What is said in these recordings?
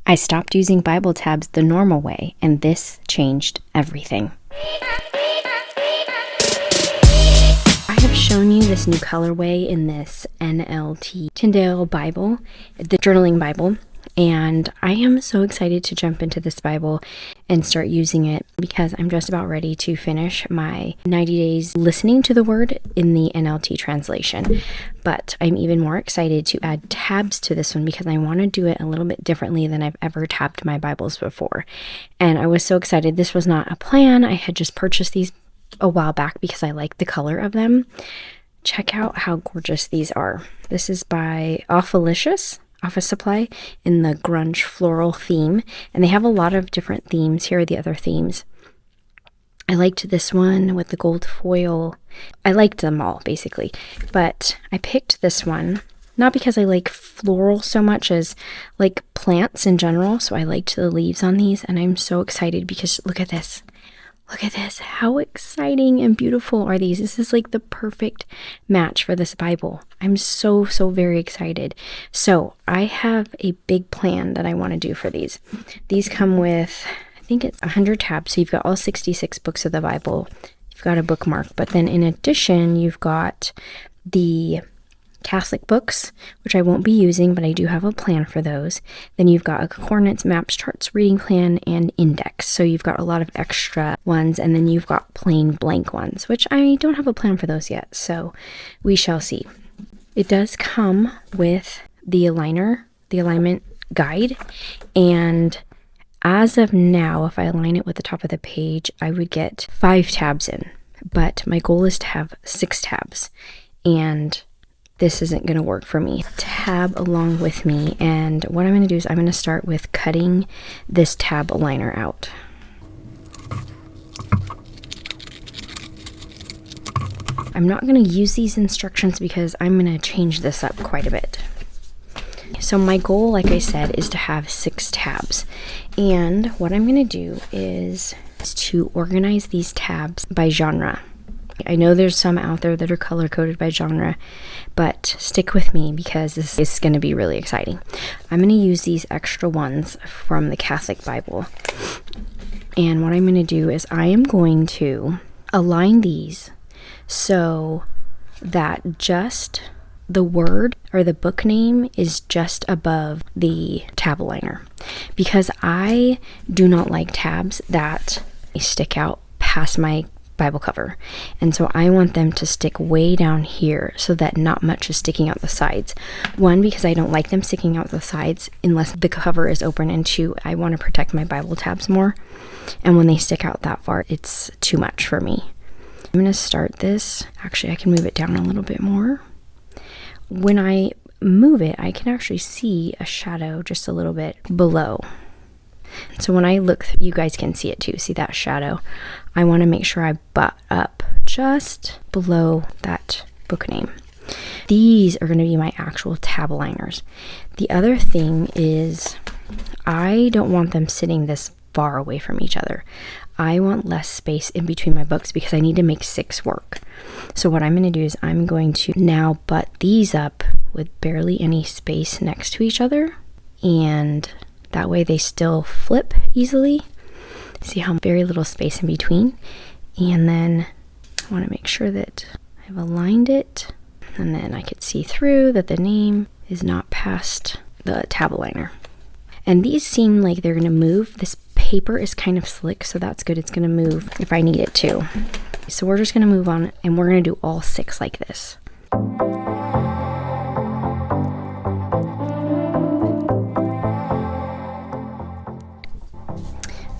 I stopped using Bible tabs the normal way, and this changed everything. I have shown you this new colorway in this NLT Tyndale Bible, the journaling Bible, and I am so excited to jump into this Bible and start using it because I'm just about ready to finish my 90 days listening to the Word in the NLT translation. But I'm even more excited to add tabs to this one because I want to do it a little bit differently than I've ever tabbed my Bibles before. And I was so excited. This was not a plan. I had just purchased these a while back because I like the color of them. Check out how gorgeous these are. This is by Office Supply in the grunge floral theme, and they have a lot of different themes. Here are the other themes. I liked this one with the gold foil. I liked them all basically, but I picked this one not because I like floral so much as like plants in general, so I liked the leaves on these, and I'm so excited because look at this. Look at this. How exciting and beautiful are these? This is like the perfect match for this Bible. I'm so very excited. So I have a big plan that I want to do for these. These come with, I think it's 100 tabs. So you've got all 66 books of the Bible. You've got a bookmark. But then in addition, you've got the Catholic books, which I won't be using, but I do have a plan for those. Then you've got a coordinates, maps, charts, reading plan, and index. So you've got a lot of extra ones, and then you've got plain blank ones, which I don't have a plan for those yet, so we shall see. It does come with the alignment guide, and as of now, if I align it with the top of the page, I would get 5 tabs in, but my goal is to have 6 tabs, and this isn't going to work for me. Tab along with me, and what I'm going to do is I'm going to start with cutting this tab aligner out. I'm not going to use these instructions because I'm going to change this up quite a bit. So my goal, like I said, is to have 6 tabs, and what I'm going to do is to organize these tabs by genre. I know there's some out there that are color-coded by genre, but stick with me because this is going to be really exciting. I'm going to use these extra ones from the Catholic Bible. And what I'm going to do is I am going to align these so that just the word or the book name is just above the tab aligner. Because I do not like tabs that stick out past my Bible cover, and so I want them to stick way down here so that not much is sticking out the sides. One, because I don't like them sticking out the sides unless the cover is open, and 2, I want to protect my Bible tabs more, and when they stick out that far, it's too much for me. I'm going to start this. Actually, I can move it down a little bit more. When I move it, I can actually see a shadow just a little bit below. So when I look, you guys can see it too. See that shadow? I want to make sure I butt up just below that book name. These are going to be my actual tab aligners. The other thing is I don't want them sitting this far away from each other. I want less space in between my books because I need to make 6 work. So what I'm going to do is I'm going to now butt these up with barely any space next to each other, and that way they still flip easily. See how very little space in between. And then I want to make sure that I've aligned it, and then I could see through that the name is not past the tab aligner. And these seem like they're going to move. This paper is kind of slick, so that's good. It's going to move if I need it to. So we're just going to move on, and we're going to do all 6 like this.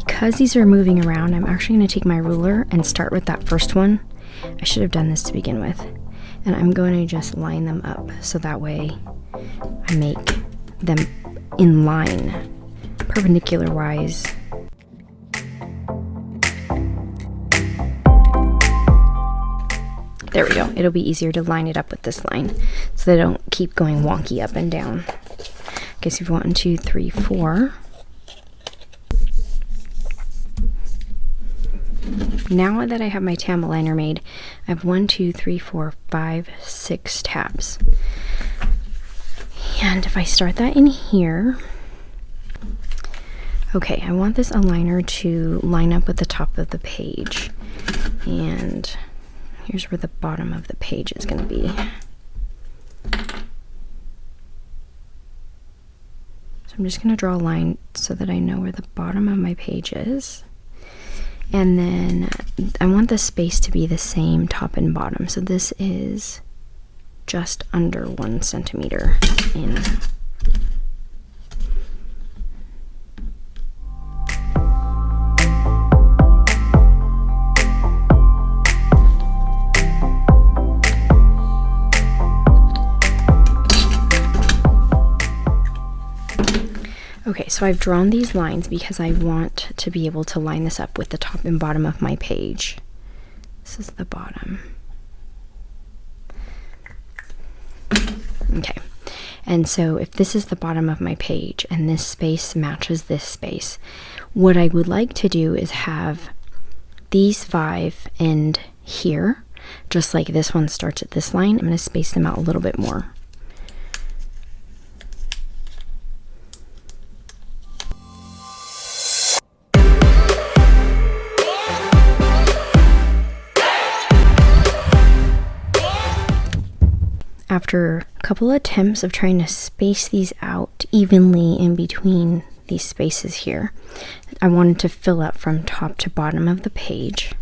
Because these are moving around, I'm actually going to take my ruler and start with that first one. I should have done this to begin with. And I'm going to just line them up so that way I make them in line, perpendicular wise. There we go. It'll be easier to line it up with this line so they don't keep going wonky up and down. I guess if you want 1, 2, 3, 4. Now that I have my tab aligner made, I have 1, 2, 3, 4, 5, 6 tabs. And if I start that in here, Okay, I want this aligner to line up with the top of the page. And here's where the bottom of the page is going to be. So I'm just going to draw a line so that I know where the bottom of my page is. And then I want the space to be the same top and bottom. So this is just under 1 centimeter in. Okay, so I've drawn these lines because I want to be able to line this up with the top and bottom of my page. This is the bottom. Okay, and so if this is the bottom of my page and this space matches this space, what I would like to do is have these 5 end here, just like this one starts at this line. I'm going to space them out a little bit more. After a couple attempts of trying to space these out evenly in between these spaces here, I wanted to fill up from top to bottom of the page.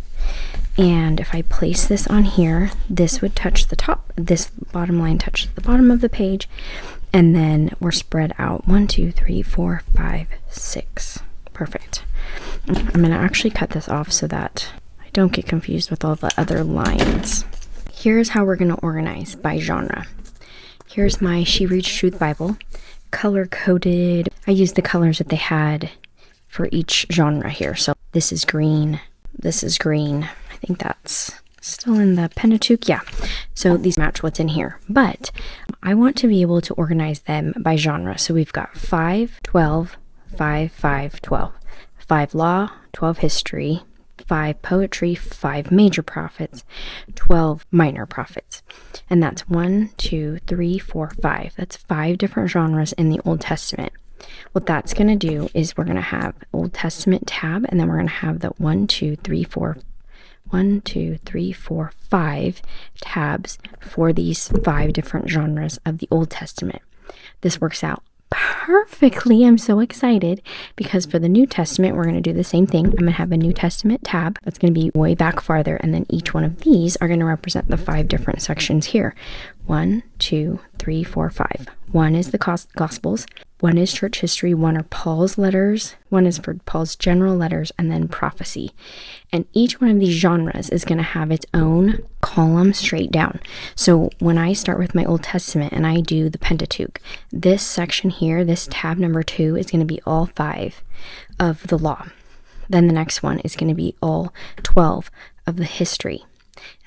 And if I place this on here, this would touch the top, this bottom line touches the bottom of the page, and then we're spread out 1, 2, 3, 4, 5, 6. Perfect. I'm going to actually cut this off so that I don't get confused with all the other lines. Here's how we're going to organize by genre. Here's my She Reads Truth Bible, color-coded. I used the colors that they had for each genre here. So this is green, this is green. I think that's still in the Pentateuch. Yeah, so these match what's in here. But I want to be able to organize them by genre. So we've got 5, 12, 5, 5, 12. 5 law, 12 history, 5 poetry, 5 major prophets, 12 minor prophets. And that's 1, 2, 3, 4, 5. That's 5 different genres in the Old Testament. What that's going to do is we're going to have Old Testament tab, and then we're going to have the 1, 2, 3, 4, 5 tabs for these 5 different genres of the Old Testament. This works out perfectly. I'm so excited because for the New Testament, we're going to do the same thing. I'm going to have a New Testament tab that's going to be way back farther, and then each one of these are going to represent the 5 different sections here. 1, 2, 3, 4, 5. 1 is the Gospels, 1 is church history, 1 are Paul's letters, 1 is for Paul's general letters, and then prophecy. And each one of these genres is going to have its own column straight down. So when I start with my Old Testament and I do the Pentateuch, this section here, this tab number 2, is going to be all 5 of the law. Then the next one is going to be all 12 of the history,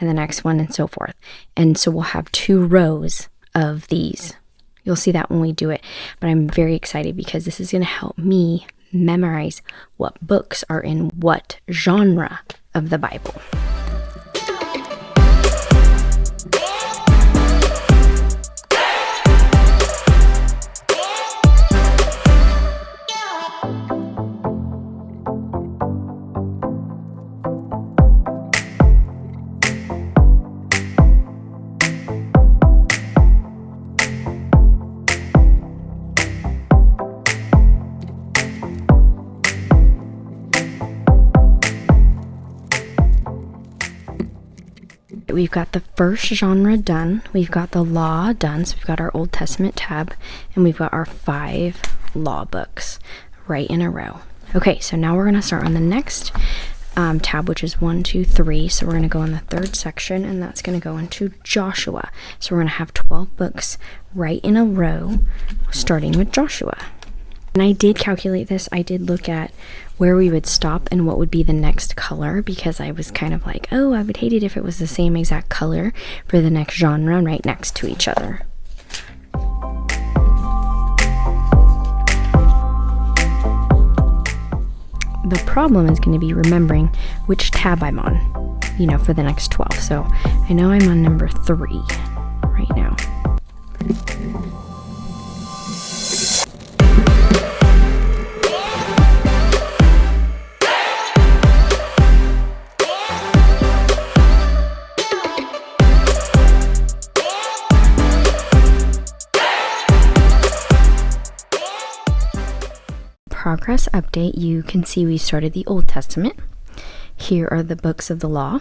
and the next one, and so forth. And so we'll have 2 rows of these. You'll see that when we do it, but I'm very excited because this is going to help me memorize what books are in what genre of the Bible. We've got the first genre done, we've got the law done, so we've got our Old Testament tab, and we've got our 5 law books right in a row. Okay, so now we're going to start on the next tab, which is 1, 2, 3. So we're going to go in the 3rd section, and that's going to go into Joshua. So we're going to have 12 books right in a row, starting with Joshua. And I did calculate this. I did look at where we would stop and what would be the next color, because I was kind of like, oh, I would hate it if it was the same exact color for the next genre right next to each other. The problem is going to be remembering which tab I'm on, for the next 12. So I know I'm on number 3 right now. progress update, you can see we started the Old Testament. Here are the books of the law,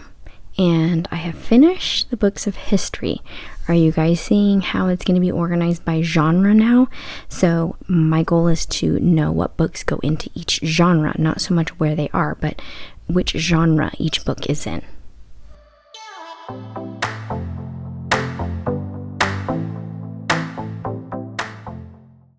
and I have finished the books of history. Are you guys seeing how it's going to be organized by genre now? So my goal is to know what books go into each genre, not so much where they are, but which genre each book is in.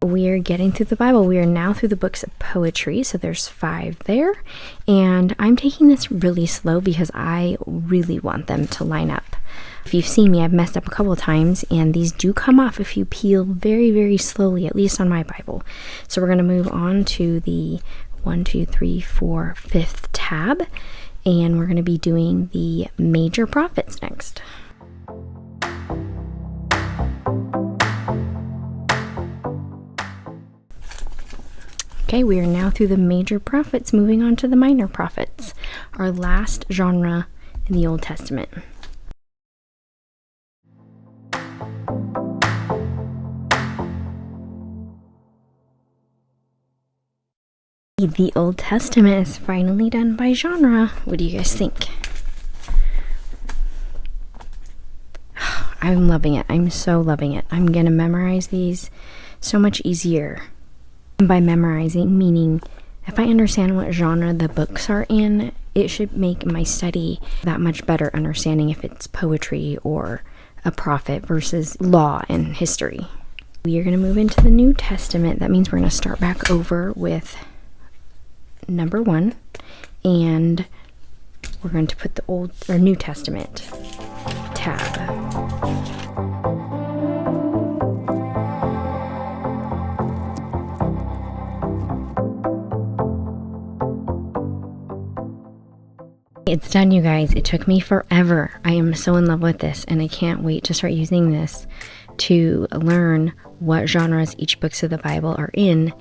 We are getting through the Bible. We are now through the books of poetry, so there's 5 there, and I'm taking this really slow because I really want them to line up. If you've seen me, I've messed up a couple of times, and these do come off if you peel very, very slowly, at least on my Bible. So we're going to move on to the 5th tab, and we're going to be doing the major prophets next. Okay, we are now through the major prophets, moving on to the minor prophets, our last genre in the Old Testament. The Old Testament is finally done by genre. What do you guys think? I'm loving it. I'm so loving it. I'm going to memorize these so much easier. By memorizing, meaning if I understand what genre the books are in, it should make my study that much better, understanding if it's poetry or a prophet versus law and history. We are going to move into the New Testament. That means we're going to start back over with number 1, and we're going to put the Old or New Testament tab. It's done, you guys. It took me forever. I am so in love with this, and I can't wait to start using this to learn what genres each books of the Bible are in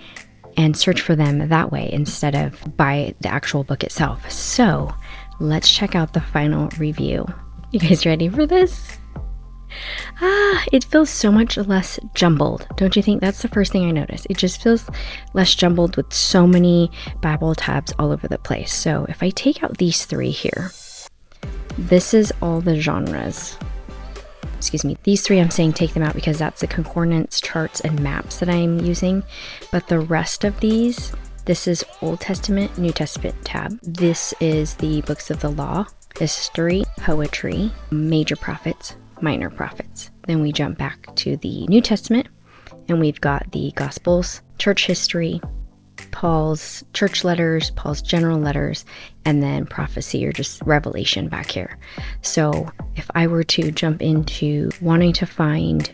and search for them that way instead of by the actual book itself. So let's check out the final review. You guys ready for this? It feels so much less jumbled. Don't you think? That's the first thing I noticed. It just feels less jumbled with so many Bible tabs all over the place. So if I take out these 3 here, this is all the genres. Excuse me, these 3 I'm saying take them out because that's the concordance, charts, and maps that I'm using. But the rest of these, this is Old Testament, New Testament tab. This is the books of the law, history, poetry, major prophets, minor prophets. Then we jump back to the New Testament, and we've got the Gospels, church history, Paul's church letters, Paul's general letters, and then prophecy or just revelation back here. So if I were to jump into wanting to find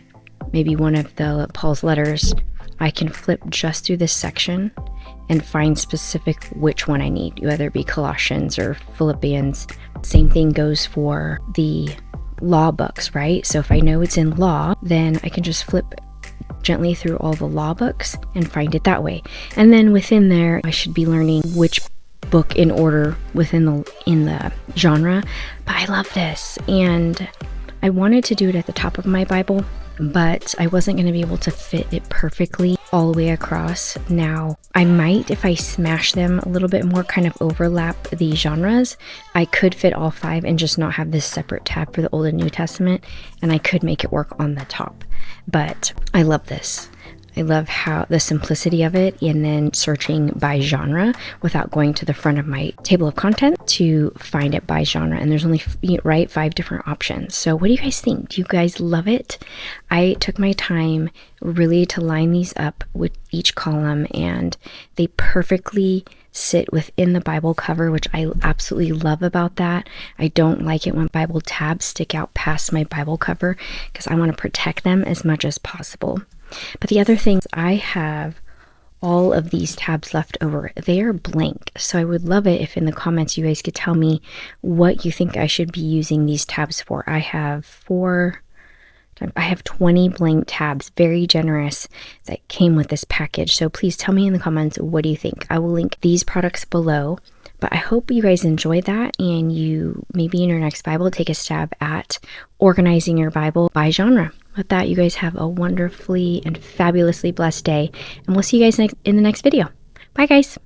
maybe one of the Paul's letters, I can flip just through this section and find specific which one I need, whether it be Colossians or Philippians. Same thing goes for the law books, right? So if I know it's in law, then I can just flip gently through all the law books and find it that way. And then within there, I should be learning which book in order within the genre. But I love this, and I wanted to do it at the top of my Bible, but I wasn't going to be able to fit it perfectly all the way across. Now, I might, if I smash them a little bit more, kind of overlap the genres, I could fit all 5 and just not have this separate tab for the Old and New Testament, and I could make it work on the top. But I love this. I love how the simplicity of it, and then searching by genre without going to the front of my table of content to find it by genre. And there's only 5 different options. So what do you guys think? Do you guys love it? I took my time really to line these up with each column, and they perfectly sit within the Bible cover, which I absolutely love about that. I don't like it when Bible tabs stick out past my Bible cover because I want to protect them as much as possible. But the other thing is I have all of these tabs left over. They are blank. So I would love it if in the comments you guys could tell me what you think I should be using these tabs for. I have 20 blank tabs, very generous, that came with this package. So please tell me in the comments, what do you think? I will link these products below. But I hope you guys enjoy that, and you maybe in your next Bible take a stab at organizing your Bible by genre. With that, you guys have a wonderfully and fabulously blessed day, and we'll see you guys in the next video. Bye, guys.